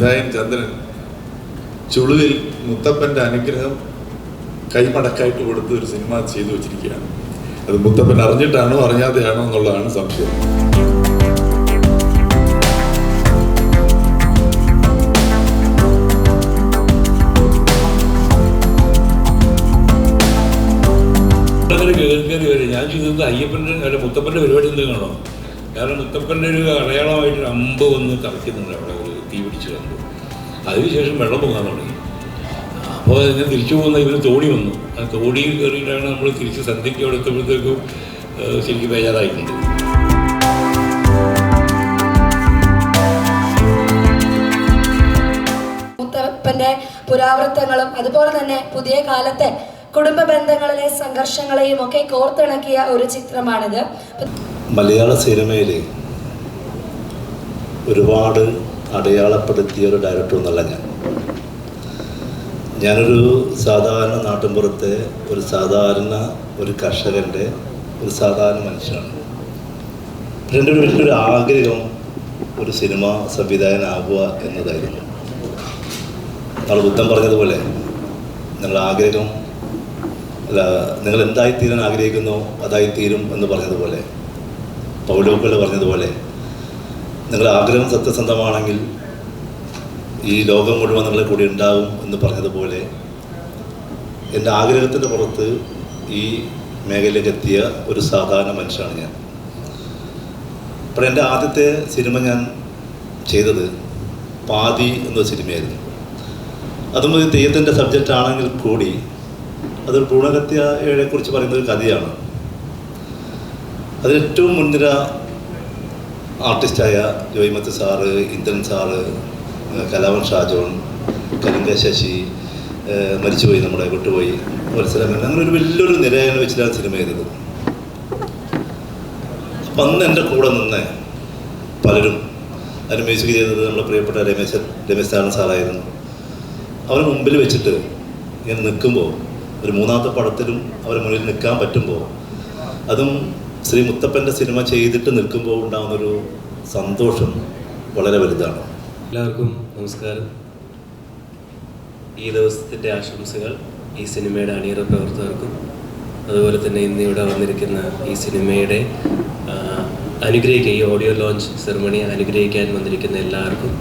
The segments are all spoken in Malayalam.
സംവിധായകൻ ചന്ദ്രൻ ചുളുവിൽ മുത്തപ്പൻ്റെ അനുഗ്രഹം കൈമടക്കായിട്ട് കൊടുത്ത് ഒരു സിനിമ ചെയ്തു വച്ചിരിക്കുകയാണ്. അത് മുത്തപ്പൻ അറിഞ്ഞിട്ടാണോ അറിയാതെയാണോ എന്നുള്ളതാണ് സംശയം. ഞാൻ ചെയ്തത് അയ്യപ്പൻ്റെ അല്ല മുത്തപ്പൻ്റെ പരിപാടി എന്തെങ്കിലും കാണോ? കാരണം മുത്തപ്പൻ്റെ ഒരു അടയാളമായിട്ടൊരു അമ്പ് വന്ന് കറക്കുന്നുണ്ട് അവിടെ, ഒരു തീ പിടിച്ച് കണ്ടു. അതിനുശേഷം വെള്ളം പൊങ്ങാൻ തുടങ്ങി. അപ്പോൾ ഞാൻ തിരിച്ചു പോകുന്ന ഇവർ തോണി വന്നു. ആ തോണിയിൽ കയറിയിട്ടാണ് നമ്മൾ തിരിച്ച് സന്ധ്യയ്ക്ക് അവിടെ എത്തുമ്പോഴത്തേക്കും ശരിക്കും ബേജാറായിട്ടുണ്ട്. മുത്തപ്പൻ്റെ പുരാവൃത്തങ്ങളും അതുപോലെ തന്നെ പുതിയ കാലത്തെ കുടുംബ ബന്ധങ്ങളിലെ സംഘർഷങ്ങളെയും ഒക്കെ കോർത്തിണക്കിയ ഒരു ചിത്രമാണിത്. മലയാള സിനിമയിൽ ഒരുപാട് അടയാളപ്പെടുത്തിയ ഒരു ഡയറക്ടർ എന്നല്ല ഞാനൊരു സാധാരണ നാട്ടിൻപുറത്തെ ഒരു കർഷകൻ്റെ ഒരു സാധാരണ മനുഷ്യനാണ്. എൻ്റെ ഒരു വലിയൊരു ആഗ്രഹം ഒരു സിനിമ സംവിധായകനാകുക എന്നതായിരുന്നു. നമ്മൾ ബുദ്ധൻ പറഞ്ഞതുപോലെ നിങ്ങളുടെ ആഗ്രഹം നിങ്ങൾ എന്തായിത്തീരാൻ ആഗ്രഹിക്കുന്നോ അതായിത്തീരും എന്ന് പറഞ്ഞതുപോലെ, പൗലോക്കൾ പറഞ്ഞതുപോലെ നിങ്ങളുടെ ആഗ്രഹം സത്യസന്ധമാണെങ്കിൽ ഈ ലോകം മുഴുവൻ നിങ്ങളെ കൂടി ഉണ്ടാവും എന്ന് പറഞ്ഞതുപോലെ എൻ്റെ ആഗ്രഹത്തിൻ്റെ പുറത്ത് ഈ മേഖലയിലേക്ക് എത്തിയ ഒരു സാധാരണ മനുഷ്യനാണ് ഞാൻ. അപ്പോൾ എൻ്റെ ആദ്യത്തെ സിനിമ ഞാൻ ചെയ്തത് പാതി എന്ന സിനിമയായിരുന്നു. അതും ഒരു തെയ്യത്തിൻ്റെ സബ്ജക്റ്റ് ആണെങ്കിൽ കൂടി അതൊരു ഭ്രൂണഹത്യയെ കുറിച്ച് പറയുന്ന ഒരു കഥയാണ്. അതിലേറ്റവും മുൻനിര ആർട്ടിസ്റ്റായ ജോയ്മത്ത് സാറ്, ഇന്ദ്രൻ സാറ്, കലാവൻ ഷാജോൺ, കലിംഗ ശശി മരിച്ചുപോയി, നമ്മുടെ വിട്ടുപോയി, മത്സരം, അങ്ങനെ ഒരു വലിയൊരു നിരയെ വെച്ചിട്ടാണ് സിനിമ ചെയ്തത്. അപ്പം അന്ന് എൻ്റെ കൂടെ നിന്ന് പലരും അതിന് മ്യൂസിക് ചെയ്തത് നമ്മുടെ പ്രിയപ്പെട്ട രമേശ് നാരായണൻ സാറായിരുന്നു. അവന് മുമ്പിൽ വെച്ചിട്ട് ഞാൻ നിൽക്കുമ്പോൾ, ഒരു മൂന്നാമത്തെ പടത്തിലും അവരെ മുന്നിൽ നിൽക്കാൻ പറ്റുമ്പോൾ, അതും ശ്രീ മുത്തപ്പൻ്റെ സിനിമ ചെയ്തിട്ട് നിൽക്കുമ്പോൾ ഉണ്ടാകുന്നൊരു സന്തോഷം വളരെ വലുതാണ്. എല്ലാവർക്കും നമസ്കാരം. ഈ ദിവസത്തിൻ്റെ ആശംസകൾ ഈ സിനിമയുടെ അണിയറ പ്രവർത്തകർക്കും അതുപോലെ തന്നെ ഇന്നിവിടെ വന്നിരിക്കുന്ന ഈ സിനിമയുടെ ഈ ഓഡിയോ ലോഞ്ച് സെറമണി അനുഗ്രഹിക്കാൻ വന്നിരിക്കുന്ന എല്ലാവർക്കും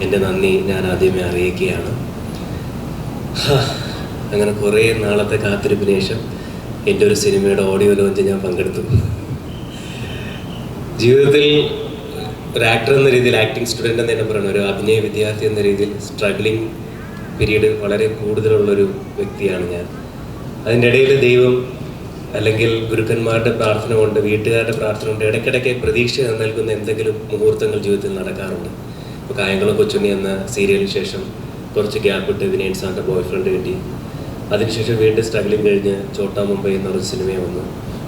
എൻ്റെ നന്ദി ഞാൻ ആദ്യമേ അറിയിക്കുകയാണ്. അങ്ങനെ കുറേ നാളത്തെ കാത്തിരിപ്പിന് ശേഷം എൻ്റെ ഒരു സിനിമയുടെ ഓഡിയോ ലോഞ്ച് ഞാൻ പങ്കെടുത്തു. ജീവിതത്തിൽ ഒരു ആക്ടർ എന്ന രീതിയിൽ, ആക്ടിങ് സ്റ്റുഡൻ്റ് എന്ന് തന്നെ പറയണം, ഒരു അഭിനയ വിദ്യാർത്ഥി എന്ന രീതിയിൽ സ്ട്രഗ്ലിംഗ് പീരീഡ് വളരെ കൂടുതലുള്ളൊരു വ്യക്തിയാണ് ഞാൻ. അതിൻ്റെ ഇടയിൽ ദൈവം അല്ലെങ്കിൽ ഗുരുക്കന്മാരുടെ പ്രാർത്ഥന കൊണ്ട്, വീട്ടുകാരുടെ പ്രാർത്ഥന കൊണ്ട് ഇടയ്ക്കിടയ്ക്ക് പ്രതീക്ഷ നൽകുന്ന എന്തെങ്കിലും മുഹൂർത്തങ്ങൾ ജീവിതത്തിൽ നടക്കാറുണ്ട്. ഇപ്പോൾ കായംകുളം കൊച്ചുണ്ണി എന്ന സീരിയലിന് ശേഷം കുറച്ച് ഗ്യാപ്പ് ഇട്ട് വിനയൻ സാറിൻ്റെ ബോയ് ഫ്രണ്ട് കിട്ടി. അതിനുശേഷം വീണ്ടും സ്ട്രഗ്ലിംഗ് കഴിഞ്ഞ് ചോട്ടാ മുംബൈ എന്നൊരു സിനിമ വന്നു.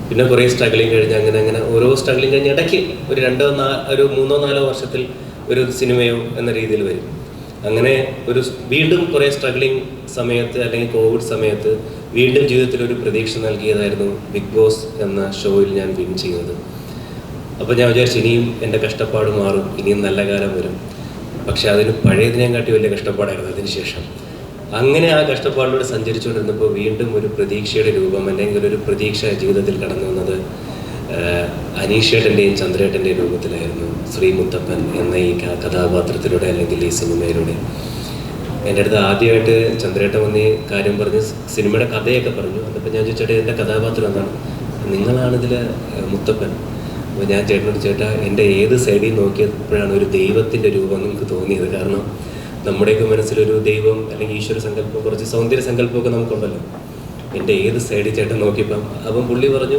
പിന്നെ കുറേ സ്ട്രഗ്ലിംഗ് കഴിഞ്ഞ് അങ്ങനെ ഓരോ സ്ട്രഗ്ലിംഗ് കഴിഞ്ഞ് ഇടയ്ക്ക് ഒരു 3-4 വർഷത്തിൽ ഒരു സിനിമയോ എന്ന രീതിയിൽ വരും. അങ്ങനെ വീണ്ടും കുറേ സ്ട്രഗ്ലിംഗ് സമയത്ത് അല്ലെങ്കിൽ കോവിഡ് സമയത്ത് വീണ്ടും ജീവിതത്തിൽ ഒരു പ്രതീക്ഷ നൽകിയതായിരുന്നു ബിഗ് ബോസ് എന്ന ഷോയിൽ ഞാൻ വിൻ ചെയ്യുന്നത്. അപ്പോൾ ഞാൻ വിചാരിച്ചു ഇനിയും എൻ്റെ കഷ്ടപ്പാട് മാറും, ഇനിയും നല്ല കാലം വരും. പക്ഷെ അതിന് പഴയതിനെയും കാട്ടി വലിയ കഷ്ടപ്പാടായിരുന്നു അതിന് ശേഷം. അങ്ങനെ ആ കഷ്ടപ്പാടിലൂടെ സഞ്ചരിച്ചുകൊണ്ടിരുന്നപ്പോൾ വീണ്ടും ഒരു പ്രതീക്ഷയുടെ രൂപം, അല്ലെങ്കിൽ ഒരു പ്രതീക്ഷ ജീവിതത്തിൽ കടന്നു വന്നത് അനീഷേട്ടൻ്റെയും ചന്ദ്രേട്ടൻ്റെയും രൂപത്തിലായിരുന്നു. ശ്രീ മുത്തപ്പൻ എന്ന ഈ കഥാപാത്രത്തിലൂടെ അല്ലെങ്കിൽ ഈ സിനിമയിലൂടെ എൻ്റെ അടുത്ത് ആദ്യമായിട്ട് ചന്ദ്രേട്ടൻ വന്ന് കാര്യം പറഞ്ഞ് സിനിമയുടെ കഥയൊക്കെ പറഞ്ഞു. അതപ്പോൾ ഞാൻ ചോദിച്ചേട്ടാ എൻ്റെ കഥാപാത്രം എന്താണ്? നിങ്ങളാണിതിൽ മുത്തപ്പൻ. അപ്പോൾ ഞാൻ ചേട്ടനോട് ചേട്ടാ, എൻ്റെ ഏത് സൈഡിൽ നോക്കിയപ്പോഴാണ് ഒരു ദൈവത്തിൻ്റെ രൂപം നിങ്ങൾക്ക് തോന്നിയത്? കാരണം നമ്മുടെയൊക്കെ മനസ്സിലൊരു ദൈവം അല്ലെങ്കിൽ ഈശ്വര സങ്കല്പം, കുറച്ച് സൗന്ദര്യ സങ്കല്പമൊക്കെ നമുക്കുണ്ടല്ലോ. എൻ്റെ ഏത് സൈഡിൽ ചേട്ടൻ നോക്കിയപ്പം അപ്പം പുള്ളി പറഞ്ഞു,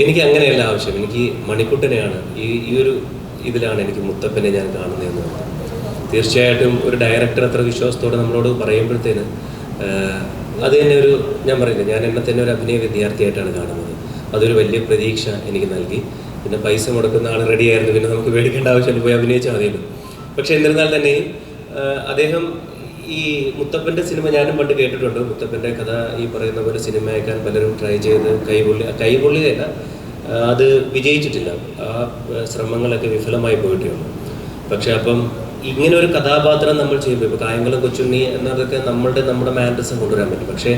എനിക്ക് അങ്ങനെയല്ല ആവശ്യം, എനിക്ക് മണിക്കുട്ടനെയാണ്, ഈ ഒരു ഇതിലാണ് എനിക്ക് മുത്തപ്പനെ ഞാൻ കാണുന്നതെന്ന് പറഞ്ഞു. തീർച്ചയായിട്ടും ഒരു ഡയറക്ടർ അത്ര വിശ്വാസത്തോടെ നമ്മളോട് പറയുമ്പോഴത്തേന് അത് തന്നെ ഞാൻ പറയുന്നത്, ഞാൻ എന്നെ തന്നെ ഒരു അഭിനയ വിദ്യാർത്ഥിയായിട്ടാണ് കാണുന്നത്. അതൊരു വലിയ പ്രതീക്ഷ എനിക്ക് നൽകി. പിന്നെ പൈസ മുടക്കുന്ന ആൾ റെഡിയായിരുന്നു, പിന്നെ നമുക്ക് മേടിക്കേണ്ട ആവശ്യമില്ല, പോയി അഭിനയിച്ചാൽ മതിയല്ലോ. പക്ഷേ എന്നിരുന്നാൽ തന്നെയും അദ്ദേഹം ഈ മുത്തപ്പൻ്റെ സിനിമ ഞാനും പണ്ട് കേട്ടിട്ടുണ്ട്. മുത്തപ്പൻ്റെ കഥ ഈ പറയുന്ന പോലെ സിനിമ അയക്കാൻ പലരും ട്രൈ ചെയ്ത് കൈപൊള്ളിയല്ല, അത് വിജയിച്ചിട്ടില്ല. ആ ശ്രമങ്ങളൊക്കെ വിഫലമായി പോയിട്ടേ ഉള്ളൂ. പക്ഷെ അപ്പം ഇങ്ങനെ ഒരു കഥാപാത്രം നമ്മൾ ചെയ്യുമ്പോൾ ഇപ്പോൾ കായംകുളം കൊച്ചുണ്ണി എന്നതൊക്കെ നമ്മുടെ മാൻഡസം കൊണ്ടുവരാൻ പറ്റും. പക്ഷേ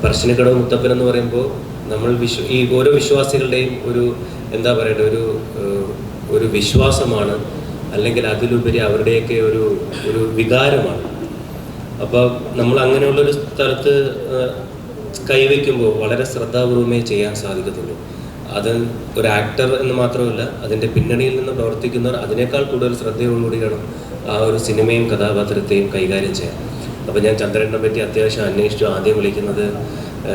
പറശ്ശിനിക്കടവ് മുത്തപ്പൻ എന്ന് പറയുമ്പോൾ നമ്മൾ ഈ ഓരോ വിശ്വാസികളുടെയും ഒരു എന്താ പറയട്ടെ ഒരു വിശ്വാസമാണ്, അല്ലെങ്കിൽ അതിലുപരി അവരുടെയൊക്കെ ഒരു വികാരമാണ്. അപ്പോൾ നമ്മൾ അങ്ങനെയുള്ളൊരു സ്ഥലത്ത് കൈവയ്ക്കുമ്പോൾ വളരെ ശ്രദ്ധാപൂർവമേ ചെയ്യാൻ സാധിക്കത്തുള്ളൂ. അത് ഒരു ആക്ടർ എന്ന് മാത്രമല്ല, അതിൻ്റെ പിന്നണിയിൽ നിന്ന് പ്രവർത്തിക്കുന്നവർ അതിനേക്കാൾ കൂടുതൽ ശ്രദ്ധയോടുകൂടി വേണം ആ ഒരു സിനിമയും കഥാപാത്രത്തെയും കൈകാര്യം ചെയ്യാൻ. അപ്പോൾ ഞാൻ ചന്ദ്രനെ പറ്റി അത്യാവശ്യം അന്വേഷിച്ചു. ആദ്യം വിളിക്കുന്നത്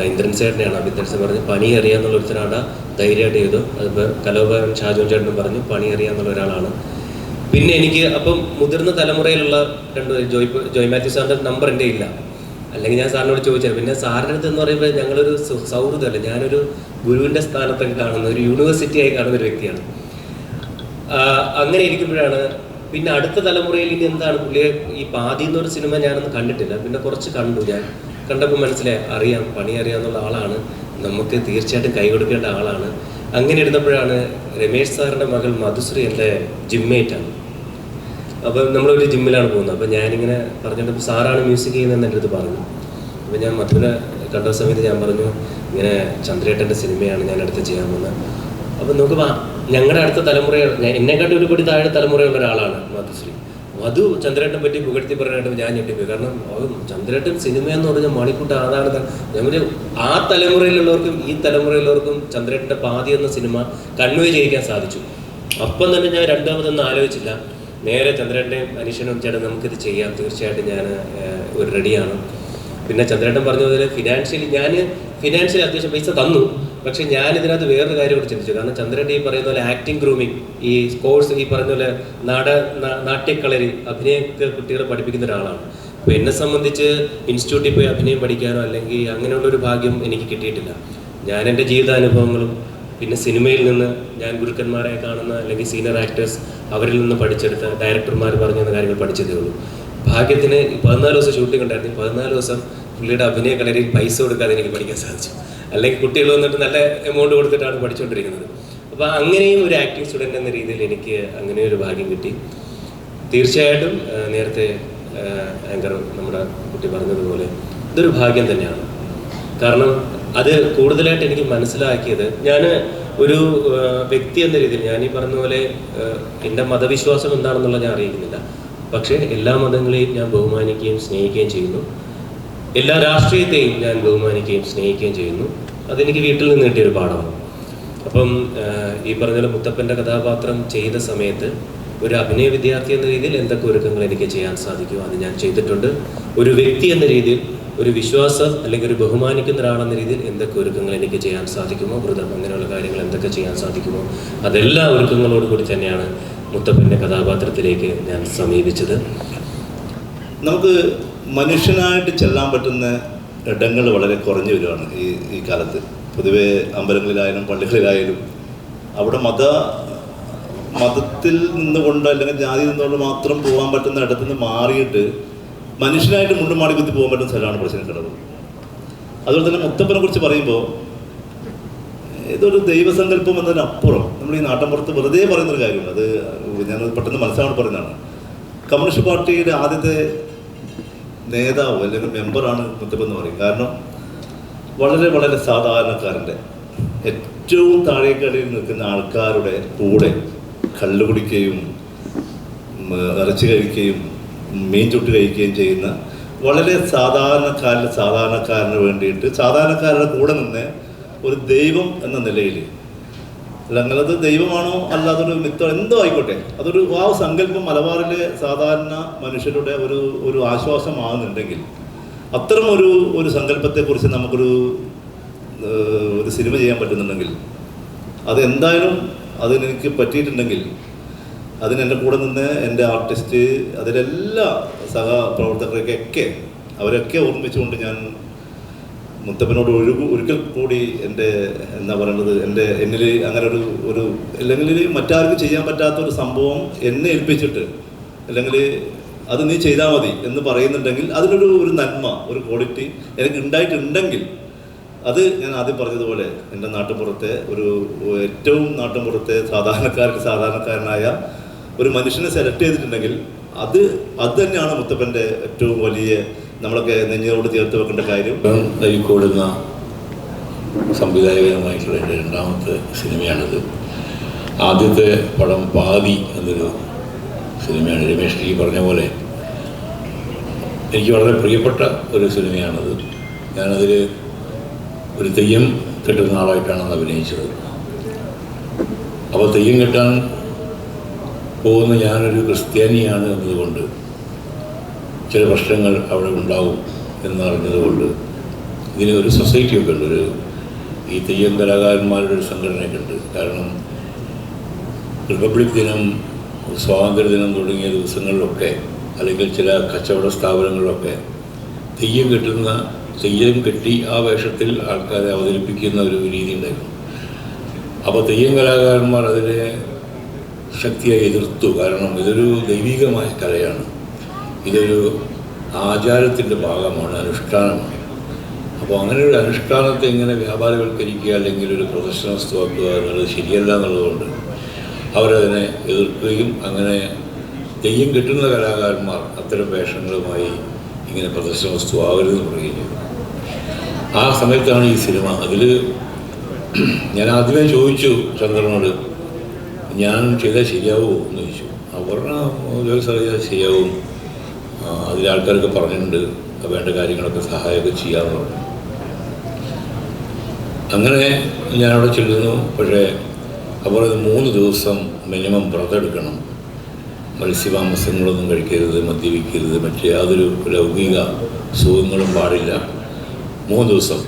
ഇന്ദ്രൻ ചേട്ടനെയാണ്. അപ്പോൾ ഇന്ദ്രൻ പറഞ്ഞു പണി അറിയാമെന്നുള്ള ഒരുത്തരാണ്, ധൈര്യമായിട്ട് ചെയ്തു. അതിപ്പോൾ കലോഭവൻ ഷാജോൻ ചേട്ടനും പറഞ്ഞു പണി അറിയാമെന്നുള്ള ഒരാളാണ്. പിന്നെ എനിക്ക് അപ്പം മുതിർന്ന തലമുറയിലുള്ള ജോയ് മാത്യു സാറിൻ്റെ നമ്പർ എൻ്റെ ഇല്ല, അല്ലെങ്കിൽ ഞാൻ സാറിനോട് ചോദിച്ചാൽ. പിന്നെ സാറിൻ്റെ അടുത്ത് എന്ന് പറയുമ്പോൾ ഞങ്ങളൊരു സൗഹൃദമല്ല, ഞാനൊരു ഗുരുവിൻ്റെ സ്ഥാനത്തൊക്കെ കാണുന്ന ഒരു യൂണിവേഴ്സിറ്റിയായി കാണുന്ന ഒരു വ്യക്തിയാണ്. അങ്ങനെ ഇരിക്കുമ്പോഴാണ് പിന്നെ അടുത്ത തലമുറയിൽ ഇനി എന്താണ് പുള്ളിയെ ഈ പാതി എന്നൊരു സിനിമ ഞാനൊന്നും കണ്ടിട്ടില്ല. പിന്നെ കുറച്ച് കണ്ടു. ഞാൻ കണ്ടപ്പോൾ മനസ്സിലായി അറിയാം, പണി അറിയാമെന്നുള്ള ആളാണ്, നമുക്ക് തീർച്ചയായിട്ടും കൈ കൊടുക്കേണ്ട ആളാണ്. അങ്ങനെ ഇരുന്നപ്പോഴാണ് രമേശ് സാറിൻ്റെ മകൾ മധുശ്രീ എൻ്റെ ജിമ്മേറ്റാണ്. അപ്പം നമ്മളൊരു ജിമ്മിലാണ് പോകുന്നത്. അപ്പം ഞാനിങ്ങനെ പറഞ്ഞിട്ട് സാറാണ് മ്യൂസിക് ചെയ്യുന്നതെന്ന് എൻ്റെ അടുത്ത് പറഞ്ഞു. അപ്പം ഞാൻ മധുവിനെ കണ്ട സമയത്ത് ഞാൻ പറഞ്ഞു ഇങ്ങനെ ചന്ദ്രേട്ടൻ്റെ സിനിമയാണ് ഞാൻ അടുത്ത് ചെയ്യാൻ പോകുന്നത്. അപ്പം നോക്കുമ്പോൾ ഞങ്ങളുടെ അടുത്ത തലമുറ, എന്നെക്കാട്ടും ഒരു കൂടി താഴെ തലമുറയുള്ള ഒരാളാണ് മധുശ്രീ. മധു ചന്ദ്രേട്ടനെ പറ്റി പുകഴ്ത്തി പറയാനായിട്ട് ഞാൻ ഞെട്ടിപ്പോയി. കാരണം ചന്ദ്രേട്ടൻ സിനിമ എന്ന് പറഞ്ഞാൽ മണിക്കൂട്ട അതാണ്. ഞങ്ങൾ ആ തലമുറയിലുള്ളവർക്കും ഈ തലമുറയിലുള്ളവർക്കും ചന്ദ്രേട്ടൻ്റെ പാതി എന്ന സിനിമ കൺവേ ചെയ്യിക്കാൻ സാധിച്ചു. അപ്പം തന്നെ ഞാൻ രണ്ടാമതൊന്നും ആലോചിച്ചില്ല, നേരെ ചന്ദ്രേട്ടനെയും അനീഷനും ചേട്ടൻ നമുക്കിത് ചെയ്യാം, തീർച്ചയായിട്ടും ഞാൻ ഒരു റെഡിയാണ്. പിന്നെ ചന്ദ്രേട്ടൻ പറഞ്ഞ പോലെ ഫിനാൻഷ്യലി അത്യാവശ്യം പൈസ തന്നു. പക്ഷെ ഞാൻ ഇതിനകത്ത് വേറൊരു കാര്യം കൂടി ചിന്തിച്ചു. കാരണം ചന്ദ്രേട്ടൻ ഈ പറയുന്ന പോലെ ആക്ടിങ് ഗ്രൂമിങ്, ഈ കോഴ്സ് ഈ പറയുന്ന പോലെ നാട്യക്കളരി അഭിനയൊക്കെ കുട്ടികളെ പഠിപ്പിക്കുന്ന ഒരാളാണ്. അപ്പോൾ എന്നെ സംബന്ധിച്ച് ഇൻസ്റ്റിറ്റ്യൂട്ടിൽ പോയി അഭിനയം പഠിക്കാനോ അല്ലെങ്കിൽ അങ്ങനെയുള്ളൊരു ഭാഗ്യം എനിക്ക് കിട്ടിയിട്ടില്ല. ഞാൻ എൻ്റെ ജീവിതാനുഭവങ്ങളും പിന്നെ സിനിമയിൽ നിന്ന് ഞാൻ ഗുരുക്കന്മാരെ കാണുന്ന അല്ലെങ്കിൽ സീനിയർ ആക്ടേഴ്സ് അവരിൽ നിന്ന് പഠിച്ചെടുത്ത ഡയറക്ടർമാർ പറഞ്ഞു തന്ന കാര്യങ്ങൾ പഠിച്ചതേ ഉള്ളൂ. ഭാഗ്യത്തിന് 14 ദിവസം ഷൂട്ടിംഗ് ഉണ്ടായിരുന്നു. 14 ദിവസം പുള്ളിയുടെ അഭിനയ കളരിയിൽ പൈസ കൊടുക്കാതെ എനിക്ക് പഠിക്കാൻ സാധിച്ചു. അല്ലെങ്കിൽ കുട്ടികൾ വന്നിട്ട് നല്ല എമൗണ്ട് കൊടുത്തിട്ടാണ് പഠിച്ചുകൊണ്ടിരിക്കുന്നത്. അപ്പോൾ അങ്ങനെയും ഒരു ആക്ടിങ് സ്റ്റുഡൻ്റ് എന്ന രീതിയിൽ എനിക്ക് അങ്ങനെ ഒരു ഭാഗ്യം കിട്ടി. തീർച്ചയായിട്ടും നേരത്തെ ആങ്കർ നമ്മുടെ കുട്ടി പറഞ്ഞതുപോലെ ഇതൊരു ഭാഗ്യം തന്നെയാണ്. കാരണം അത് കൂടുതലായിട്ട് എനിക്ക് മനസ്സിലാക്കിയത്, ഞാൻ ഒരു വ്യക്തി എന്ന രീതിയിൽ ഞാൻ ഈ പറഞ്ഞ പോലെ എൻ്റെ മതവിശ്വാസം എന്താണെന്നുള്ള ഞാൻ അറിയിക്കുന്നില്ല. പക്ഷേ എല്ലാ മതങ്ങളെയും ഞാൻ ബഹുമാനിക്കുകയും സ്നേഹിക്കുകയും ചെയ്യുന്നു. എല്ലാ രാഷ്ട്രീയത്തെയും ഞാൻ ബഹുമാനിക്കുകയും സ്നേഹിക്കുകയും ചെയ്യുന്നു. അതെനിക്ക് വീട്ടിൽ നിന്ന് കിട്ടിയൊരു പാഠമാണ്. അപ്പം ഈ പറഞ്ഞ പോലെ മുത്തപ്പൻ്റെ കഥാപാത്രം ചെയ്ത സമയത്ത് ഒരു അഭിനയ വിദ്യാർത്ഥി എന്ന രീതിയിൽ എന്തൊക്കെ ഒരുക്കങ്ങൾ എനിക്ക് ചെയ്യാൻ സാധിക്കുമോ അത് ഞാൻ ചെയ്തിട്ടുണ്ട്. ഒരു വ്യക്തി എന്ന രീതിയിൽ, ഒരു വിശ്വാസം അല്ലെങ്കിൽ ഒരു ബഹുമാനിക്കുന്ന ഒരാളെന്ന രീതിയിൽ എന്തൊക്കെ ഒരുക്കങ്ങൾ എനിക്ക് ചെയ്യാൻ സാധിക്കുമോ, വ്രതം അങ്ങനെയുള്ള കാര്യങ്ങൾ എന്തൊക്കെ ചെയ്യാൻ സാധിക്കുമോ അതെല്ലാ ഒരുക്കങ്ങളോട് കൂടി തന്നെയാണ് മുത്തപ്പൻ്റെ കഥാപാത്രത്തിലേക്ക് ഞാൻ സമീപിച്ചത്. നമുക്ക് മനുഷ്യനായിട്ട് ചെല്ലാൻ പറ്റുന്ന ഇടങ്ങൾ വളരെ കുറഞ്ഞു വരുവാണ് ഈ കാലത്ത്. പൊതുവെ അമ്പലങ്ങളിലായാലും പള്ളികളിലായാലും അവിടെ മതത്തിൽ നിന്നുകൊണ്ട് അല്ലെങ്കിൽ ജാതിയിൽ നിന്നുകൊണ്ട് മാത്രം പോകാൻ പറ്റുന്ന ഇടത്തുനിന്ന് മാറിയിട്ട് മനുഷ്യനായിട്ട് മുണ്ടും മാടി കുത്തി പോകാൻ പറ്റുന്ന സ്ഥലമാണ് പറശ്ശിനിക്കടവ്. അതുപോലെ തന്നെ മുത്തപ്പനെ കുറിച്ച് പറയുമ്പോൾ ഇതൊരു ദൈവസങ്കല്പം എന്നതിനപ്പുറം നമ്മൾ ഈ നാട്ടിൻപുറത്ത് വെറുതെ പറയുന്നൊരു കാര്യമാണ്. അത് ഞാൻ പെട്ടെന്ന് മനസ്സിലാവാൻ പറയുന്നതാണ്. കമ്മ്യൂണിസ്റ്റ് പാർട്ടിയുടെ ആദ്യത്തെ നേതാവ് അല്ലെങ്കിൽ മെമ്പറാണ് മുത്തപ്പൻ എന്ന് പറയും. കാരണം വളരെ വളരെ സാധാരണക്കാരൻ്റെ ഏറ്റവും താഴേക്കടിയിൽ നിൽക്കുന്ന ആൾക്കാരുടെ കൂടെ കള്ളു കുടിക്കുകയും ഇറച്ചി കഴിക്കുകയും മീൻ ചുട്ട് കഴിക്കുകയും ചെയ്യുന്ന വളരെ സാധാരണക്കാരന് വേണ്ടിയിട്ട് സാധാരണക്കാരുടെ കൂടെ നിന്ന് ഒരു ദൈവം എന്ന നിലയിൽ, അല്ലെങ്കിൽ അത് ദൈവമാണോ അല്ലാതൊരു മിത്തോ എന്തോ ആയിക്കോട്ടെ, അതൊരു ആ സങ്കല്പം മലബാറിലെ സാധാരണ മനുഷ്യരുടെ ഒരു ആശ്വാസമാകുന്നുണ്ടെങ്കിൽ അത്തരം ഒരു സങ്കല്പത്തെക്കുറിച്ച് നമുക്കൊരു സിനിമ ചെയ്യാൻ പറ്റുന്നുണ്ടെങ്കിൽ അതെന്തായാലും അതിനെനിക്ക് പറ്റിയിട്ടുണ്ടെങ്കിൽ അതിനെൻ്റെ കൂടെ നിന്ന് എൻ്റെ ആർട്ടിസ്റ്റ് അതിലെല്ലാ സഹപ്രവർത്തകരെയൊക്കെ അവരൊക്കെ ഓർമ്മിച്ചുകൊണ്ട് ഞാൻ മുത്തപ്പനോട് ഒരിക്കൽ കൂടി എൻ്റെ എന്താ പറയുന്നത് എന്നിൽ അങ്ങനെ ഒരു അല്ലെങ്കിൽ മറ്റാർക്കും ചെയ്യാൻ പറ്റാത്തൊരു സംഭവം എന്നെ ഏൽപ്പിച്ചിട്ട് അല്ലെങ്കിൽ അത് നീ ചെയ്താൽ മതി എന്ന് പറയുന്നുണ്ടെങ്കിൽ അതിനൊരു നന്മ, ഒരു ക്വാളിറ്റി എനിക്ക് ഉണ്ടായിട്ടുണ്ടെങ്കിൽ അത് ഞാൻ ആദ്യം പറഞ്ഞതുപോലെ എൻ്റെ നാട്ടിൻപുറത്തെ ഏറ്റവും നാട്ടിൻപുറത്തെ സാധാരണക്കാരനായ ഒരു മനുഷ്യനെ സെലക്ട് ചെയ്തിട്ടുണ്ടെങ്കിൽ അത് തന്നെയാണ് മുത്തപ്പൻ്റെ ഏറ്റവും വലിയ നമ്മളൊക്കെ നെഞ്ഞോട് ചേർത്ത് വെക്കേണ്ട കാര്യം. നരിക്കോടുന്ന സംവിധായകനുമായിട്ടുള്ള എൻ്റെ രണ്ടാമത്തെ സിനിമയാണിത്. ആദ്യത്തെ പടം പാതി എന്നൊരു സിനിമയാണ്. രമേഷ് ഈ പറഞ്ഞ പോലെ എനിക്ക് വളരെ പ്രിയപ്പെട്ട ഒരു സിനിമയാണത്. ഞാനതിൽ ഒരു തെയ്യം കെട്ടുന്ന ആളായിട്ടാണ് അത് അഭിനയിച്ചത്. അപ്പോൾ തെയ്യം കെട്ടാൻ പോകുന്ന ഞാനൊരു ക്രിസ്ത്യാനിയാണ് എന്നതുകൊണ്ട് ചില പ്രശ്നങ്ങൾ അവിടെ ഉണ്ടാവും എന്നറിഞ്ഞതുകൊണ്ട് ഇതിന് ഒരു സൊസൈറ്റിയൊക്കെ ഉണ്ട്, ഈ തെയ്യം കലാകാരന്മാരുടെ ഒരു സംഘടനയൊക്കെ ഉണ്ട്. കാരണം റിപ്പബ്ലിക് ദിനം, സ്വാതന്ത്ര്യദിനം തുടങ്ങിയ ദിവസങ്ങളിലൊക്കെ അല്ലെങ്കിൽ ചില കച്ചവട സ്ഥാപനങ്ങളിലൊക്കെ തെയ്യം കെട്ടി ആ വേഷത്തിൽ ആൾക്കാരെ അവതരിപ്പിക്കുന്ന ഒരു രീതി ഉണ്ടായിരുന്നു. അപ്പോൾ തെയ്യം കലാകാരന്മാർ അതിനെ ശക്തിയായി എതിർത്തു. കാരണം ഇതൊരു ദൈവികമായ കലയാണ്, ഇതൊരു ആചാരത്തിൻ്റെ ഭാഗമാണ്, അനുഷ്ഠാനമാണ്. അപ്പോൾ അങ്ങനെ ഒരു അനുഷ്ഠാനത്തെ ഇങ്ങനെ വ്യാപാരവൽക്കരിക്കുക അല്ലെങ്കിൽ ഒരു പ്രദർശന വസ്തുവാക്കുക എന്നുള്ളത് ശരിയല്ല എന്നുള്ളതുകൊണ്ട് അവരതിനെ എതിർക്കുകയും അങ്ങനെ തെയ്യം കെട്ടുന്ന കലാകാരന്മാർ അത്തരം വേഷങ്ങളുമായി ഇങ്ങനെ പ്രദർശന വസ്തു ആവരുതെന്ന് പറയുകയും ചെയ്തു. ആ സമയത്താണ് ഈ സിനിമ. അതിൽ ഞാൻ ആദ്യമേ ചോദിച്ചു ചന്ദ്രനോട്, ഞാൻ ചെയ്താൽ ശരിയാവുമോ എന്ന് ചോദിച്ചു. അവർ സാറിയാൽ ശരിയാവും, അതിൽ ആൾക്കാരൊക്കെ പറഞ്ഞിട്ടുണ്ട്, വേണ്ട കാര്യങ്ങളൊക്കെ സഹായമൊക്കെ ചെയ്യാമെന്ന് പറഞ്ഞു. അങ്ങനെ ഞാനവിടെ ചെല്ലുന്നു. പക്ഷേ അപ്പോൾ 3 ദിവസം മിനിമം വ്രതമെടുക്കണം, മത്സ്യമാംസങ്ങളൊന്നും കഴിക്കരുത്, മദ്യപിക്കരുത്, മറ്റേ യാതൊരു ലൗകിക സുഖങ്ങളും പാടില്ല, 3 ദിവസം.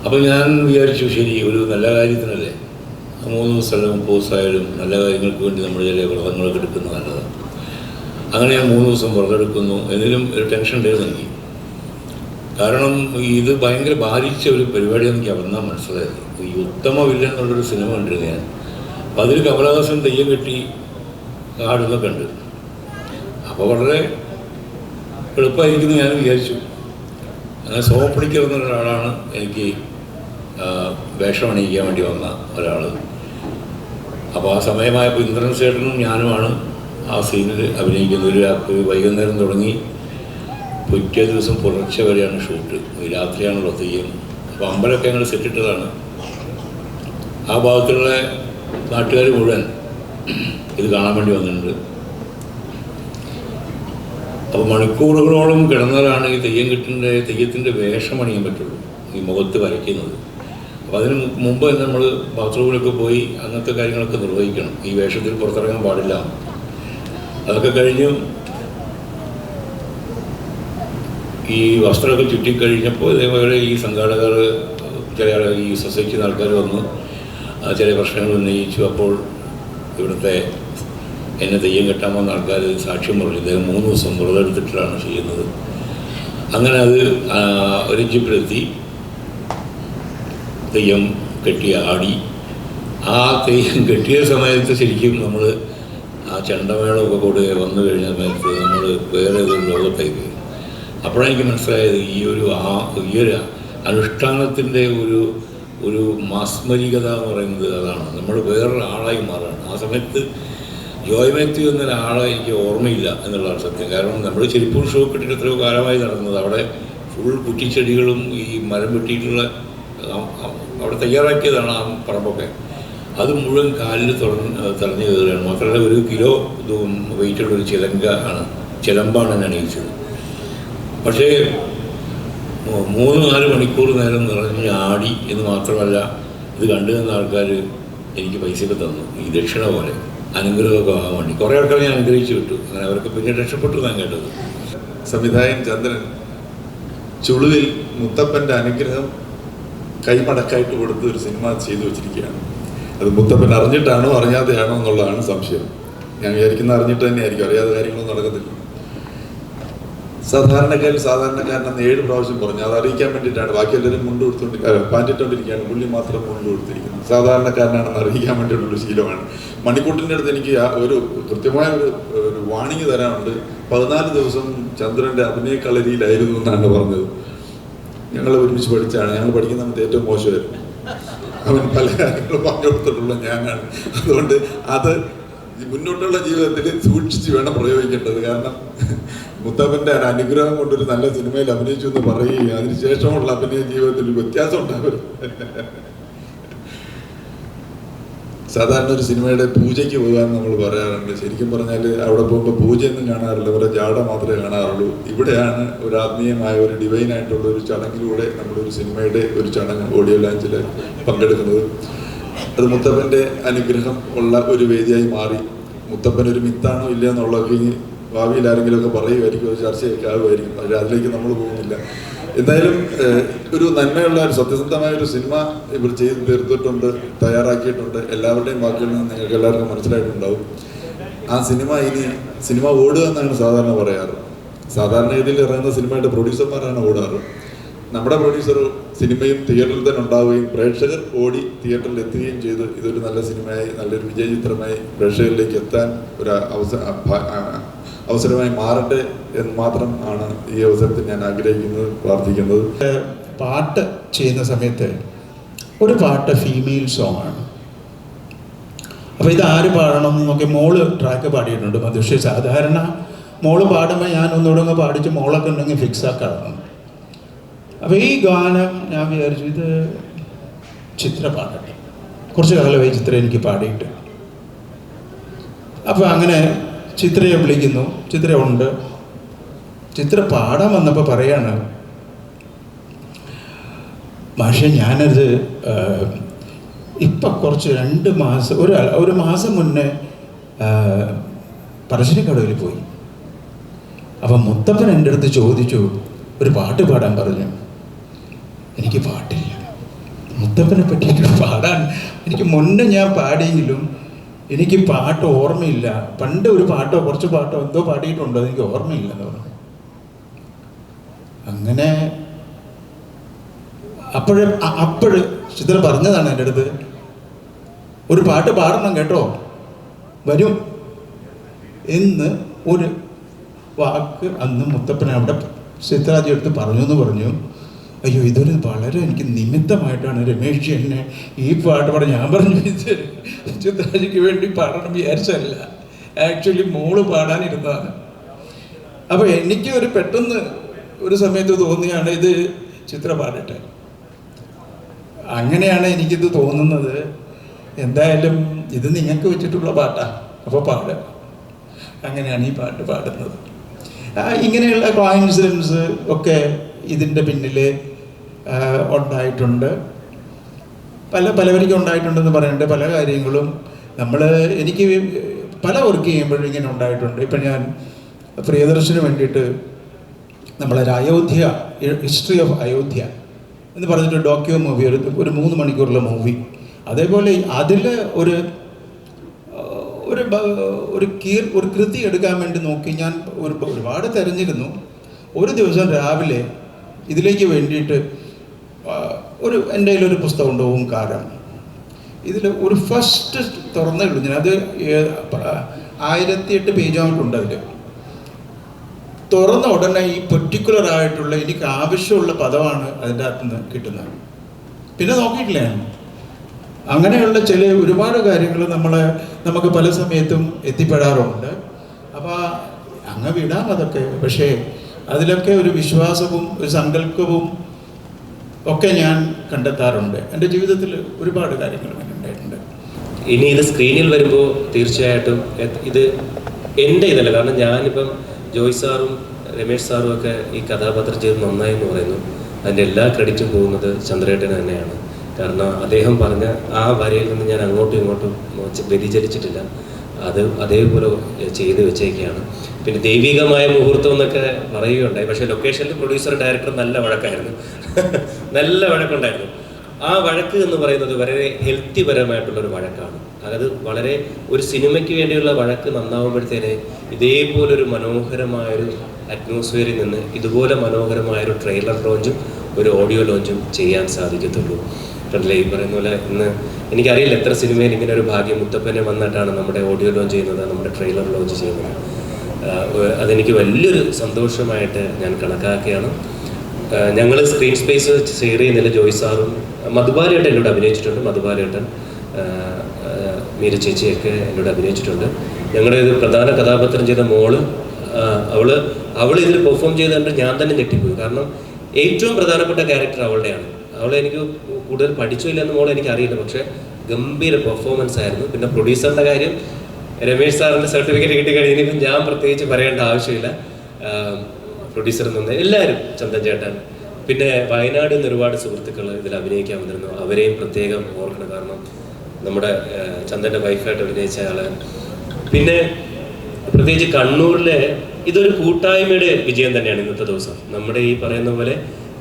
അപ്പോൾ ഞാൻ വിചാരിച്ചു ശരി, ഒരു നല്ല കാര്യത്തിനല്ലേ, 3 ദിവസം അല്ലെങ്കിൽ 30 ദിവസമായാലും നല്ല കാര്യങ്ങൾക്ക് വേണ്ടി നമ്മൾ ചില വ്രതങ്ങളൊക്കെ എടുക്കുന്നത് നല്ലതാണ്. അങ്ങനെ ഞാൻ 3 ദിവസം വ്രതമെടുക്കുന്നു. എന്നിലും ഒരു ടെൻഷൻ ഉണ്ടായിരുന്നു എനിക്ക്. കാരണം ഇത് ഭയങ്കര ബാധിച്ച ഒരു പരിപാടിയാണ് എനിക്ക് അന്നാ മനസ്സിലായത്. ഈ ഉത്തമ വില്ലൻ എന്നുള്ളൊരു സിനിമ കണ്ടിരുന്നു ഞാൻ. അപ്പോൾ അതിൽ കമലഹാസൻ തെയ്യം കെട്ടി ആടുന്നൊക്കെ ഉണ്ട്. അപ്പോൾ വളരെ എളുപ്പമായിരിക്കുന്നു ഞാൻ വിചാരിച്ചു. അങ്ങനെ സോപ്പടിക്കൽ എന്നൊരാളാണ് എനിക്ക് വേഷം അണിയിക്കാൻ വേണ്ടി വന്ന ഒരാൾ. അപ്പോൾ ആ സമയമായപ്പോൾ ഇന്ദ്രൻ ചേട്ടനും ഞാനുമാണ് ആ സീനിൽ അഭിനയിക്കുന്നത്. ഒരു വൈകുന്നേരം തുടങ്ങി പിറ്റേ ദിവസം പുലർച്ചെ വരെയാണ് ഷൂട്ട്. രാത്രിയാണല്ലോ തെയ്യം. അപ്പോൾ അമ്പലമൊക്കെ ഞങ്ങൾ സെറ്റിട്ടതാണ്. ആ ഭാഗത്തുള്ള നാട്ടുകാർ മുഴുവൻ ഇത് കാണാൻ വേണ്ടി വന്നിട്ടുണ്ട്. അപ്പോൾ മണിക്കൂറുകളോളം കിടന്നാലാണ് ഈ തെയ്യത്തിൻ്റെ വേഷം അണിയാൻ പറ്റുള്ളൂ, ഈ മുഖത്ത് വരയ്ക്കുന്നത്. അപ്പോൾ അതിന് മുമ്പ് തന്നെ നമ്മൾ ബാത്റൂമിലൊക്കെ പോയി അങ്ങനത്തെ കാര്യങ്ങളൊക്കെ നിർവഹിക്കണം. ഈ വേഷത്തിൽ പുറത്തിറങ്ങാൻ പാടില്ല. അതൊക്കെ കഴിഞ്ഞ് ഈ വസ്ത്രമൊക്കെ ചുറ്റിക്കഴിഞ്ഞപ്പോൾ ഇതേപോലെ ഈ സംഘാടകർ, ചില ഈ സൊസൈറ്റിയിൽ ആൾക്കാർ വന്ന് ചില പ്രശ്നങ്ങൾ ഉന്നയിച്ചു. അപ്പോൾ ഇവിടുത്തെ എന്നെ തെയ്യം കെട്ടാൻ വന്ന ആൾക്കാർ സാക്ഷ്യം പറഞ്ഞു, ഇദ്ദേഹം 3 ദിവസം വ്രതമെടുത്തിട്ടാണ് ചെയ്യുന്നത്. അങ്ങനെ അത് ഒരു ജീപ്പിലെത്തി തെയ്യം കെട്ടി ആടി. ആ തെയ്യം കെട്ടിയ സമയത്ത് ശരിക്കും നമ്മൾ ആ ചെണ്ടമേളമൊക്കെ കൂടെ വന്നു കഴിഞ്ഞ സമയത്ത് നമ്മൾ വേറെ ഏതൊരു ലോകത്തായി പോയി. അപ്പോഴെനിക്ക് മനസ്സിലായത് ഈ ഒരു അനുഷ്ഠാനത്തിൻ്റെ ഒരു മാസ്മരികത എന്ന് പറയുന്നത് അതാണ്. നമ്മൾ വേറൊരു ആളായി മാറുകയാണ്. ആ സമയത്ത് ജോയ് മാത്യു എന്നൊരാളെ എനിക്ക് ഓർമ്മയില്ല എന്നുള്ളതാണ് സത്യം. കാരണം നമ്മൾ ചെരിപ്പൂർ ഷോ കിട്ടിയിട്ട് എത്രയോ കാലമായി നടന്നത്. അവിടെ ഫുൾ കുറ്റിച്ചെടികളും ഈ മരം വെട്ടിയിട്ടുള്ള അവിടെ തയ്യാറാക്കിയതാണ് ആ പറമ്പൊക്കെ. അത് മുഴുവൻ കാലിൽ തടഞ്ഞു കയറുകയാണ്. മാത്രമല്ല 1 കിലോ വെയിറ്റുള്ളൊരു ചിലമ്പാണ് ഞാൻ അണിയിച്ചത്. പക്ഷേ 3-4 മണിക്കൂർ നേരം നിറഞ്ഞ് ആടി എന്ന് മാത്രമല്ല, ഇത് കണ്ടു നിന്ന ആൾക്കാർ എനിക്ക് പൈസയൊക്കെ തന്നു, ഈ ദക്ഷിണ പോലെ അനുഗ്രഹമൊക്കെ ആകാൻ വേണ്ടി. കുറേ ആൾക്കാർ ഞാൻ അനുഗ്രഹിച്ചു വിട്ടു. അങ്ങനെ അവർക്ക് പിന്നെ രക്ഷപ്പെട്ടു ഞാൻ കേട്ടത്. സംവിധായകൻ ചന്ദ്രൻ ചുളുവിൽ മുത്തപ്പൻ്റെ അനുഗ്രഹം കൈമടക്കായിട്ട് കൊടുത്ത് ഒരു സിനിമ ചെയ്തു വെച്ചിരിക്കുകയാണ്. അത് മുത്തപ്പൻ അറിഞ്ഞിട്ടാണോ അറിയാതെയാണോ എന്നുള്ളതാണ് സംശയം. ഞാൻ വിചാരിക്കുന്ന അറിഞ്ഞിട്ട് തന്നെ ആയിരിക്കും, അറിയാതെ കാര്യങ്ങളൊന്നും നടക്കത്തില്ല. സാധാരണക്കാരനെന്ന് 7 പ്രാവശ്യം പറഞ്ഞു. അത് അറിയിക്കാൻ വേണ്ടിയിട്ടാണ്. ബാക്കി എല്ലാവരും പാൻറ്റിട്ടുകൊണ്ടിരിക്കുകയാണ്, പുള്ളി മാത്രം മുണ്ട് കൊടുത്തിരിക്കുന്നത്. സാധാരണക്കാരനാണെന്ന് അറിയിക്കാൻ വേണ്ടിയിട്ടുള്ളൊരു ശീലമാണ്. മണിക്കൂട്ടിൻ്റെ അടുത്ത് എനിക്ക് ഒരു കൃത്യമായ ഒരു വാണിംഗ് തരാനുണ്ട്. 14 ദിവസം ചന്ദ്രൻ്റെ അഭിനയ കളരിയിലായിരുന്നു എന്നാണ് പറഞ്ഞത്. ഞങ്ങൾ ഒരുമിച്ച് പഠിച്ചാണ്. ഞങ്ങൾ പഠിക്കുന്ന സമയത്ത് ഏറ്റവും മോശമായിരുന്നു. അവൻ പല കാര്യങ്ങളും പറഞ്ഞു കൊടുത്തിട്ടുള്ള ഞാനാണ്. അതുകൊണ്ട് അത് മുന്നോട്ടുള്ള ജീവിതത്തിൽ സൂക്ഷിച്ച് വേണം പ്രയോഗിക്കേണ്ടത്. കാരണം മുത്തപ്പൻ്റെ അനുഗ്രഹം കൊണ്ടൊരു നല്ല സിനിമയിൽ അഭിനയിച്ചു എന്ന് പറയുകയും അതിനുശേഷമുള്ള അഭിനയ ജീവിതത്തിൽ ഒരു വ്യത്യാസം ഉണ്ടാവരുത്. സാധാരണ ഒരു സിനിമയുടെ പൂജയ്ക്ക് പോകാൻ നമ്മൾ പറയാറുണ്ട്. ശരിക്കും പറഞ്ഞാൽ അവിടെ പോകുമ്പോൾ പൂജയൊന്നും കാണാറില്ല, അവരെ ജാട മാത്രമേ കാണാറുള്ളൂ. ഇവിടെയാണ് ഒരു ആത്മീയമായ ഒരു ഡിവൈനായിട്ടുള്ള ഒരു ചടങ്ങിലൂടെ നമ്മളൊരു സിനിമയുടെ ഒരു ചടങ്ങ് ഓഡിയോ ലോഞ്ചിൽ പങ്കെടുക്കുന്നത്. അത് മുത്തപ്പൻ്റെ അനുഗ്രഹം ഉള്ള ഒരു വേദിയായി മാറി. മുത്തപ്പൻ ഒരു മിത്താണോ ഇല്ല എന്നുള്ളതൊക്കെ ഇനി ഭാവിയിൽ ആരെങ്കിലുമൊക്കെ പറയുമായിരിക്കും, അത് ചർച്ചയൊക്കെ ആകുമായിരിക്കും. പക്ഷേ അതിലേക്ക് നമ്മൾ പോകുന്നില്ല. എന്തായാലും ഒരു നന്മയുള്ള ഒരു സത്യസന്ധമായ ഒരു സിനിമ ഇവർ ചെയ്ത് തീർത്തിട്ടുണ്ട്, തയ്യാറാക്കിയിട്ടുണ്ട്. എല്ലാവരുടെയും വാക്കുകളിൽ നിന്ന് നിങ്ങൾക്ക് എല്ലാവർക്കും മനസ്സിലായിട്ടുണ്ടാവും. ആ സിനിമ ഓടുക എന്നാണ് സാധാരണ പറയാറ്. സാധാരണ രീതിയിൽ ഇറങ്ങുന്ന സിനിമയുടെ പ്രൊഡ്യൂസർമാരാണ് ഓടാറ്. നമ്മുടെ പ്രൊഡ്യൂസർ സിനിമയും തിയേറ്ററിൽ തന്നെ ഉണ്ടാവുകയും പ്രേക്ഷകർ ഓടി തിയേറ്ററിൽ എത്തുകയും ചെയ്ത് ഇതൊരു നല്ല സിനിമയായി, നല്ലൊരു വിജയ ചിത്രമായി പ്രേക്ഷകരിലേക്ക് എത്താൻ ഒരു അവസരമായി മാറട്ടെ എന്ന് മാത്രം ആണ് ഈ അവസരത്തിൽ ഞാൻ ആഗ്രഹിക്കുന്നത്, പ്രാർത്ഥിക്കുന്നത്. പാട്ട് ചെയ്യുന്ന സമയത്ത് ഒരു പാട്ട് ഫീമെയിൽ സോങ് ആണ്. അപ്പോൾ ഇത് ആര് പാടണം എന്ന് നോക്കി മോള് ട്രാക്ക് പാടിയിട്ടുണ്ട്. പക്ഷേ സാധാരണ മോള് പാടുമ്പോൾ ഞാൻ ഒന്നുകൂടെ പാടിച്ച് മോളൊക്കെ ഉണ്ടെങ്കിൽ ഫിക്സ് ആക്കണം. അപ്പോൾ ഈ ഗാനം ഞാൻ വിചാരിച്ചു ഇത് ചിത്ര പാടട്ടെ. കുറച്ച് കാലമായി ചിത്ര എനിക്ക് പാടിയിട്ട്. അപ്പോൾ അങ്ങനെ ചിത്രയെ വിളിക്കുന്നു. ചിത്ര ഉണ്ട്. ചിത്ര പാടാൻ വന്നപ്പോൾ പറയാണ്, പക്ഷേ ഞാനത് ഇപ്പം കുറച്ച് 2 മാസം ഒരു മാസം മുന്നേ പറശ്ശിനിക്കടവിൽ പോയി. അപ്പം മുത്തപ്പൻ എൻ്റെ അടുത്ത് ചോദിച്ചു, ഒരു പാട്ട് പാടാൻ പറഞ്ഞു. എനിക്ക് പാട്ടില്ല. മുത്തപ്പനെ പറ്റിയിട്ട് പാടാൻ എനിക്ക് മുന്നേ ഞാൻ പാടിയെങ്കിലും എനിക്ക് പാട്ട് ഓർമ്മയില്ല. പണ്ട് ഒരു പാട്ടോ കുറച്ച് പാട്ടോ എന്തോ പാടിയിട്ടുണ്ടോ എനിക്ക് ഓർമ്മയില്ലെന്ന് പറഞ്ഞു. അങ്ങനെ അപ്പോഴ് ചിത്ര പറഞ്ഞതാണ് എൻ്റെ അടുത്ത്, ഒരു പാട്ട് പാടണം കേട്ടോ, വരും എന്ന് ഒരു വാക്ക് അന്ന് മുത്തപ്പനെ അവിടെ ചിത്രാജി എടുത്ത് പറഞ്ഞു എന്ന് പറഞ്ഞു. അയ്യോ, ഇതൊരു വളരെ എനിക്ക് നിമിത്തമായിട്ടാണ് രമേഷ് എന്നെ ഈ പാട്ട് പാടാൻ. ഞാൻ പറഞ്ഞു ഇത് ചിത്രാജിക്ക് വേണ്ടി പാടണം വിചാരിച്ചല്ല, ആക്ച്വലി മോള് പാടാനിരുന്നതാണ്. അപ്പോൾ എനിക്ക് ഒരു പെട്ടെന്ന് ഒരു സമയത്ത് തോന്നിയാണ് ഇത് ചിത്ര പാടട്ടെ. അങ്ങനെയാണ് എനിക്കിത് തോന്നുന്നത്. എന്തായാലും ഇത് നിങ്ങൾക്ക് വെച്ചിട്ടുള്ള പാട്ടാണ്, അപ്പോൾ പാടുക. അങ്ങനെയാണ് ഈ പാട്ട് പാടുന്നത്. ഇങ്ങനെയുള്ള കോയിൻസിഡൻസ് ഒക്കെ ഇതിൻ്റെ പിന്നിൽ ഉണ്ടായിട്ടുണ്ട്. പലവർക്കും ഉണ്ടായിട്ടുണ്ടെന്ന് പറയുന്നുണ്ട്. പല കാര്യങ്ങളും എനിക്ക് പല വർക്ക് ചെയ്യുമ്പോഴും ഇങ്ങനെ ഉണ്ടായിട്ടുണ്ട്. ഇപ്പം ഞാൻ പ്രിയദർശന് വേണ്ടിയിട്ട് നമ്മളൊരു അയോധ്യ, ഹിസ്റ്ററി ഓഫ് അയോധ്യ എന്ന് പറഞ്ഞിട്ട് ഡോക്യു മൂവി, ഒരു 3 മണിക്കൂറുള്ള മൂവി. അതേപോലെ അതിൽ ഒരു കൃതി എടുക്കാൻ വേണ്ടി നോക്കി ഞാൻ ഒരുപാട് തിരഞ്ഞിരുന്നു. ഒരു ദിവസം രാവിലെ ഇതിലേക്ക് വേണ്ടിയിട്ട് എൻ്റെ കയ്യിലൊരു പുസ്തകമുണ്ട്, ഓംകാരം. ഇതിൽ ഒരു ഫസ്റ്റ് തുറന്നേ ഉള്ളൂ ഞാൻ. അത് 1008 പേജായിട്ടുണ്ട്. അതിൽ തുറന്ന ഉടനെ ഈ പെർട്ടിക്കുലർ ആയിട്ടുള്ള എനിക്ക് ആവശ്യമുള്ള പദമാണ് അതിൻ്റെ അകത്ത് നിന്ന് കിട്ടുന്നത്. പിന്നെ നോക്കിയിട്ടില്ല ഞാൻ. അങ്ങനെയുള്ള ഒരുപാട് കാര്യങ്ങൾ നമുക്ക് പല സമയത്തും എത്തിപ്പെടാറുണ്ട്. അപ്പോൾ അങ്ങ് വിടാം അതൊക്കെ. പക്ഷേ അതിലൊക്കെ ഒരു വിശ്വാസവും ഒരു സങ്കല്പവും ഒക്കെ ഞാൻ കണ്ടെത്താറുണ്ട്. എൻ്റെ ജീവിതത്തിൽ ഒരുപാട് കാര്യങ്ങൾ അങ്ങനെ ഉണ്ടായിട്ടുണ്ട്. ഇനി ഇത് സ്ക്രീനിൽ വരുമ്പോൾ തീർച്ചയായിട്ടും ഇത് എൻ്റെ ഇതല്ല. കാരണം ഞാനിപ്പം ജോയ് സാറും രമേഷ് സാറും ഒക്കെ ഈ കഥാപാത്രം ചെയ്ത് നന്നായി എന്ന് പറയുന്നു. അതിൻ്റെ എല്ലാ ക്രെഡിറ്റും പോകുന്നത് ചന്ദ്രേട്ടന് തന്നെയാണ്. കാരണം അദ്ദേഹം പറഞ്ഞ ആ വരയിൽ നിന്ന് ഞാൻ അങ്ങോട്ടും ഇങ്ങോട്ടും വ്യതിചലിച്ചിട്ടില്ല. അത് അതേപോലെ ചെയ്ത് വെച്ചേക്കാണ്. പിന്നെ ദൈവികമായ മുഹൂർത്തം എന്നൊക്കെ പറയുകയുണ്ടായി. പക്ഷേ ലൊക്കേഷനിൽ പ്രൊഡ്യൂസർ ഡയറക്ടർ നല്ല വഴക്കായിരുന്നു. നല്ല വഴക്കുണ്ടായിരുന്നു. ആ വഴക്ക് എന്ന് പറയുന്നത് വളരെ ഹെൽത്തി പരമായിട്ടുള്ളൊരു വഴക്കാണ്. അതായത് വളരെ ഒരു സിനിമയ്ക്ക് വേണ്ടിയുള്ള വഴക്ക് നന്നാവുമ്പോഴത്തേനെ ഇതേപോലൊരു മനോഹരമായൊരു അറ്റ്മോസ്ഫിയറിൽ നിന്ന് ഇതുപോലെ മനോഹരമായൊരു ട്രെയിലർ ലോഞ്ചും ഒരു ഓഡിയോ ലോഞ്ചും ചെയ്യാൻ സാധിക്കത്തുള്ളൂ. കണ്ടില്ലേ, ഈ പറയുന്ന പോലെ ഇന്ന് എനിക്കറിയില്ല എത്ര സിനിമയിൽ ഇങ്ങനെ ഒരു ഭാഗ്യം മുത്തപ്പനെ വന്നിട്ടാണ് നമ്മുടെ ഓഡിയോ ലോഞ്ച് ചെയ്യുന്നത്, നമ്മുടെ ട്രെയിലർ ലോഞ്ച് ചെയ്യുന്നത്. അതെനിക്ക് വലിയൊരു സന്തോഷമായിട്ട് ഞാൻ കണക്കാക്കുകയാണ്. ഞങ്ങൾ സ്ക്രീൻ സ്പേസ് ഷെയർ ചെയ്യുന്നില്ല. ജോയ് സാറും മധുബാലേട്ടൻ എന്നോട് അഭിനയിച്ചിട്ടുണ്ട്. മധുബാലേട്ടൻ, മീര ചേച്ചിയൊക്കെ എന്നോട് അഭിനയിച്ചിട്ടുണ്ട്. ഞങ്ങളുടെ ഇത് പ്രധാന കഥാപാത്രം ചെയ്ത മോള് അവൾ ഇതിൽ പെർഫോം ചെയ്തുകൊണ്ട് ഞാൻ തന്നെ ഞെട്ടിപ്പോയി. കാരണം ഏറ്റവും പ്രധാനപ്പെട്ട ക്യാരക്ടർ അവളുടെയാണ്. അവളെ എനിക്ക് കൂടുതൽ പഠിച്ചോ ഇല്ലെന്ന് മോളെ എനിക്കറിയില്ല, പക്ഷേ ഗംഭീര പെർഫോമൻസ് ആയിരുന്നു. പിന്നെ പ്രൊഡ്യൂസറിൻ്റെ കാര്യം, രമേശ് സാറിൻ്റെ സർട്ടിഫിക്കറ്റ് കിട്ടിക്കഴിഞ്ഞിട്ടും ഞാൻ പ്രത്യേകിച്ച് പറയേണ്ട ആവശ്യമില്ല. പ്രൊഡ്യൂസർ നിന്ന് എല്ലാവരും, ചന്ദൻ ചേട്ടൻ, പിന്നെ വയനാട് നിന്ന് ഒരുപാട് സുഹൃത്തുക്കൾ ഇതിൽ അഭിനയിക്കാൻ വന്നിരുന്നു. അവരെയും പ്രത്യേകം ഓർക്കണം. കാരണം നമ്മുടെ ചന്ദൻ്റെ വൈഫായിട്ട് അഭിനയിച്ച ആള്. പിന്നെ പ്രത്യേകിച്ച് കണ്ണൂരിലെ ഇതൊരു കൂട്ടായ്മയുടെ വിജയം തന്നെയാണ് ഇന്നത്തെ ദിവസം. നമ്മുടെ ഈ പറയുന്ന പോലെ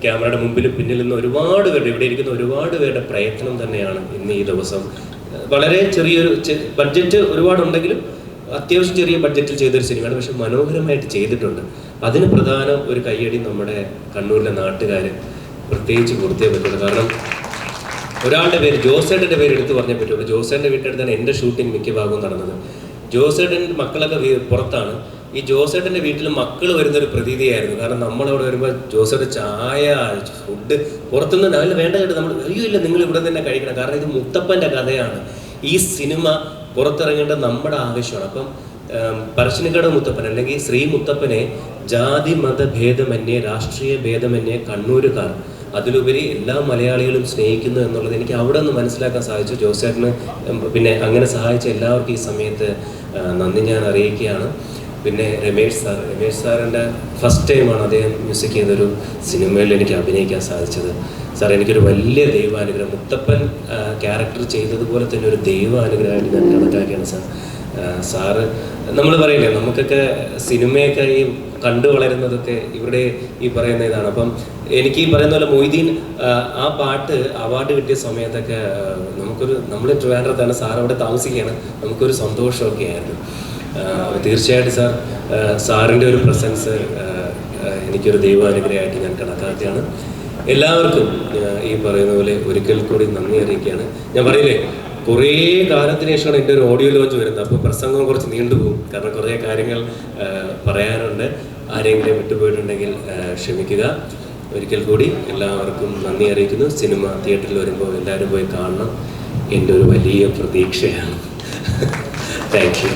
ക്യാമറയുടെ മുമ്പിലും പിന്നിൽ നിന്ന് ഒരുപാട് പേരുടെ, ഇവിടെ ഇരിക്കുന്ന ഒരുപാട് പേരുടെ പ്രയത്നം തന്നെയാണ് ഇന്ന് ഈ ദിവസം. വളരെ ചെറിയൊരു ബഡ്ജറ്റ് ഒരുപാടുണ്ടെങ്കിലും അത്യാവശ്യം ചെറിയ ബഡ്ജറ്റിൽ ചെയ്തൊരു സിനിമയാണ്, പക്ഷെ മനോഹരമായിട്ട് ചെയ്തിട്ടുണ്ട്. അതിന് പ്രധാന ഒരു കയ്യടി നമ്മുടെ കണ്ണൂരിലെ നാട്ടുകാർ പ്രത്യേകിച്ച് കൊടുത്തേ പറ്റുള്ളൂ. കാരണം ഒരാളുടെ പേര്, ജോസേട്ടൻ്റെ പേര് എടുത്ത് പറഞ്ഞേ പറ്റുള്ളൂ. ജോസേട്ടൻ്റെ വീട്ടിനടുത്താണ് എൻ്റെ ഷൂട്ടിംഗ് മിക്ക ഭാഗവും നടന്നത്. ജോസേട്ടൻ്റെ മക്കളൊക്കെ പുറത്താണ്. ഈ ജോസേട്ടൻ്റെ വീട്ടിൽ മക്കൾ വരുന്നൊരു പ്രതീതിയായിരുന്നു. കാരണം നമ്മളവിടെ വരുമ്പോൾ ജോസേട്ടൻ ചായ, ഫുഡ് പുറത്തുനിന്ന് രാവിലെ വേണ്ട കേട്ട് നമ്മൾ അയ്യോ ഇല്ല നിങ്ങൾ ഇവിടെ തന്നെ കഴിക്കണം. കാരണം ഇത് മുത്തപ്പൻ്റെ കഥയാണ്. ഈ സിനിമ പുറത്തിറങ്ങേണ്ടത് നമ്മുടെ ആവശ്യമാണ്. അപ്പം പറശ്ശിനിക്കടവ് മുത്തപ്പൻ അല്ലെങ്കിൽ ശ്രീ മുത്തപ്പനെ ജാതി മത ഭേദമന്യേ, രാഷ്ട്രീയ ഭേദമന്യേ കണ്ണൂരുകാർ, അതിലുപരി എല്ലാ മലയാളികളും സ്നേഹിക്കുന്നു എന്നുള്ളത് എനിക്ക് അവിടെ നിന്ന് മനസ്സിലാക്കാൻ സാധിച്ചു. ജോസേട്ടന് പിന്നെ അങ്ങനെ സഹായിച്ച എല്ലാവർക്കും ഈ സമയത്ത് നന്ദി ഞാൻ അറിയിക്കുകയാണ്. പിന്നെ രമേശ് സാറിൻ്റെ ഫസ്റ്റ് ടൈമാണ് അദ്ദേഹം മ്യൂസിക് ചെയ്തൊരു സിനിമയിൽ എനിക്ക് അഭിനയിക്കാൻ സാധിച്ചത്. സാർ, എനിക്കൊരു വലിയ ദൈവാനുഗ്രഹം, മുത്തപ്പൻ ക്യാരക്ടർ ചെയ്തതുപോലെ തന്നെ ഒരു ദൈവാനുഗ്രഹമായിട്ട് ഞാൻ കണക്കാക്കിയാണ് സാർ. സാറ് നമ്മൾ പറയില്ലേ, നമുക്കൊക്കെ സിനിമയൊക്കെ ഈ കണ്ടു വളരുന്നതൊക്കെ ഇവിടെ ഈ പറയുന്ന ഇതാണ്. അപ്പം എനിക്ക് ഈ പറയുന്ന പോലെ മൊയ്തീൻ ആ പാട്ട് അവാർഡ് കിട്ടിയ സമയത്തൊക്കെ നമ്മൾ ട്രിവാൻഡ്രത്താണ്, സാർ അവിടെ താമസിക്കുകയാണ്, നമുക്കൊരു സന്തോഷമൊക്കെ ആയിരുന്നു. തീർച്ചയായിട്ടും സാറിൻ്റെ ഒരു പ്രസൻസ് എനിക്കൊരു ദൈവാനുഗ്രഹമായിട്ട് ഞാൻ കണക്കാക്കുകയാണ്. എല്ലാവർക്കും ഈ പറയുന്ന പോലെ ഒരിക്കൽ കൂടി നന്ദി അറിയിക്കുകയാണ്. ഞാൻ പറയില്ലേ, കുറേ കാലത്തിന് ശേഷമാണ് എൻ്റെ ഒരു ഓഡിയോ ലോഞ്ച് വരുന്നത്. അപ്പോൾ പ്രസംഗം കുറച്ച് നീണ്ടുപോകും, കാരണം കുറേ കാര്യങ്ങൾ പറയാനുണ്ട്. ആരെങ്കിലും വിട്ടുപോയിട്ടുണ്ടെങ്കിൽ ക്ഷമിക്കുക. ഒരിക്കൽ കൂടി എല്ലാവർക്കും നന്ദി അറിയിക്കുന്നു. സിനിമ തിയേറ്ററിൽ വരുമ്പോൾ എല്ലാവരും പോയി കാണണം, എൻ്റെ ഒരു വലിയ പ്രതീക്ഷയാണ്. Thank you.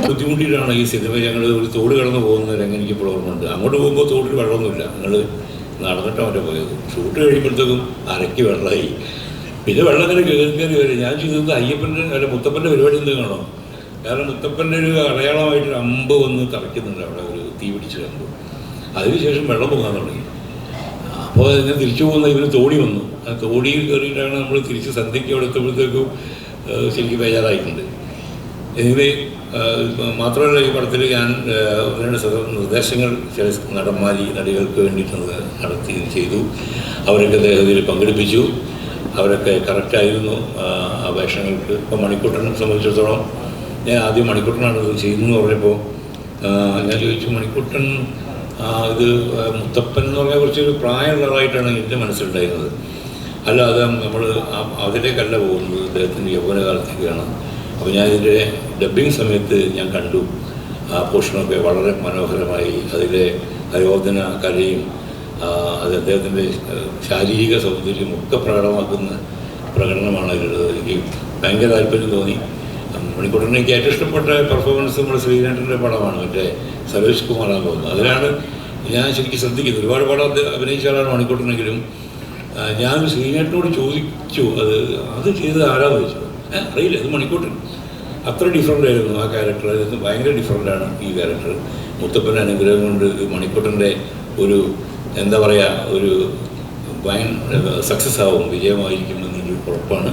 ബുദ്ധിമുട്ടിയിട്ടാണ് ഈ സിനിമ ഞങ്ങൾ ഒരു തോട് കടന്ന് പോകുന്ന രംഗം എനിക്കിപ്പോൾ ഓർമ്മയുണ്ട്. അങ്ങോട്ട് പോകുമ്പോൾ തോട്ടിൽ വെള്ളമൊന്നുമില്ല, ഞങ്ങൾ നടന്നിട്ടാണ് അവരെ പോയത്. ഷൂട്ട് കഴിയുമ്പോഴത്തേക്കും അരയ്ക്ക് വെള്ളമായി. പിന്നെ വെള്ളം ഇങ്ങനെ കയറി വരും. ഞാൻ ചെയ്തത് അയ്യപ്പൻ്റെ മുത്തപ്പൻ്റെ പരിപാടി എന്തെങ്കിലും. കാരണം മുത്തപ്പൻ്റെ ഒരു അടയാളമായിട്ടൊരു അമ്പ് വന്ന് തറയ്ക്കുന്നുണ്ട് അവിടെ, ഒരു തീ പിടിച്ച് കണ്ടു. അതിനുശേഷം വെള്ളം പൊങ്ങാൻ തുടങ്ങി. അപ്പോൾ ഇങ്ങനെ തിരിച്ചു പോകുന്ന ഇവർ തോണി വന്നു. ആ തോണിയിൽ കയറിയിട്ടാണ് നമ്മൾ തിരിച്ച് സന്ധ്യയ്ക്ക് അവിടെ എത്തുമ്പോഴത്തേക്കും ശരിക്കും ബേജാറായിട്ടുണ്ട്. എനിവേ, മാത്രമല്ല ഈ പടത്തിൽ ഞാൻ നിർദ്ദേശങ്ങൾ ചില നടികൾക്ക് വേണ്ടിയിട്ട് നടത്തി ചെയ്തു. അവരൊക്കെ അദ്ദേഹത്തിൽ പങ്കെടുപ്പിച്ചു. അവരൊക്കെ കറക്റ്റായിരുന്നു ആ വേഷങ്ങൾക്ക്. ഇപ്പോൾ മണിക്കൂട്ടനെ സംബന്ധിച്ചിടത്തോളം ഞാൻ ആദ്യം മണിക്കൂട്ടനാണ് ഇത് ചെയ്യുന്നതെന്ന് പറഞ്ഞപ്പോൾ ഞാൻ ചോദിച്ചു, മണിക്കൂട്ടൻ ഇത് മുത്തപ്പൻ എന്ന് പറഞ്ഞാൽ കുറച്ചൊരു പ്രായമുള്ളതായിട്ടാണ് എൻ്റെ മനസ്സിലുണ്ടായിരുന്നത്. അല്ലാതെ നമ്മൾ അതിലേക്കല്ല പോകുന്നത്, അദ്ദേഹത്തിൻ്റെ യൗവനകാലത്തേക്കാണ്. അപ്പോൾ ഞാൻ ഇതിൻ്റെ ഡബ്ബിങ് സമയത്ത് ഞാൻ കണ്ടു ആ പോർഷനൊക്കെ വളരെ മനോഹരമായി. അതിലെ ആയോധന കലയും അത് അദ്ദേഹത്തിൻ്റെ ശാരീരിക സൗന്ദര്യം ഒക്കെ പ്രകടമാക്കുന്ന പ്രകടനമാണ് അതിലുള്ളത്. എനിക്ക് ഭയങ്കര താല്പര്യം തോന്നി. മണിക്കൂട്ടനെ എനിക്ക് ഏറ്റവും ഇഷ്ടപ്പെട്ട പെർഫോമൻസ് നമ്മുടെ ശ്രീനാഥൻ്റെ പടമാണ്, മറ്റേ സരോജ് കുമാറാന്ന് തോന്നുന്നു. അതിലാണ് ഞാൻ ശരിക്കും ശ്രദ്ധിക്കുന്നത്. ഒരുപാട് പടം അഭിനയിച്ച ആളാണ് മണിക്കൂട്ടനെങ്കിലും ഞാൻ ശ്രീനാഥനോട് ചോദിച്ചു അത് ചെയ്തത് ആരാന്ന് ചോദിച്ചു. അറിയില്ല, അത് മണിക്കൂട്ടൻ. അത്ര ഡിഫറൻ്റ് ആയിരുന്നു ആ ക്യാരക്ടർ. അതിന് ഭയങ്കര ഡിഫറൻ്റാണ് ഈ ക്യാരക്ടർ. മുത്തപ്പൻ്റെ അനുഗ്രഹം കൊണ്ട് മണിക്കൂട്ടൻ്റെ ഒരു എന്താ പറയുക, ഒരു സക്സസ് ആവും, വിജയമായിരിക്കുമെന്നൊരു ഉറപ്പാണ്.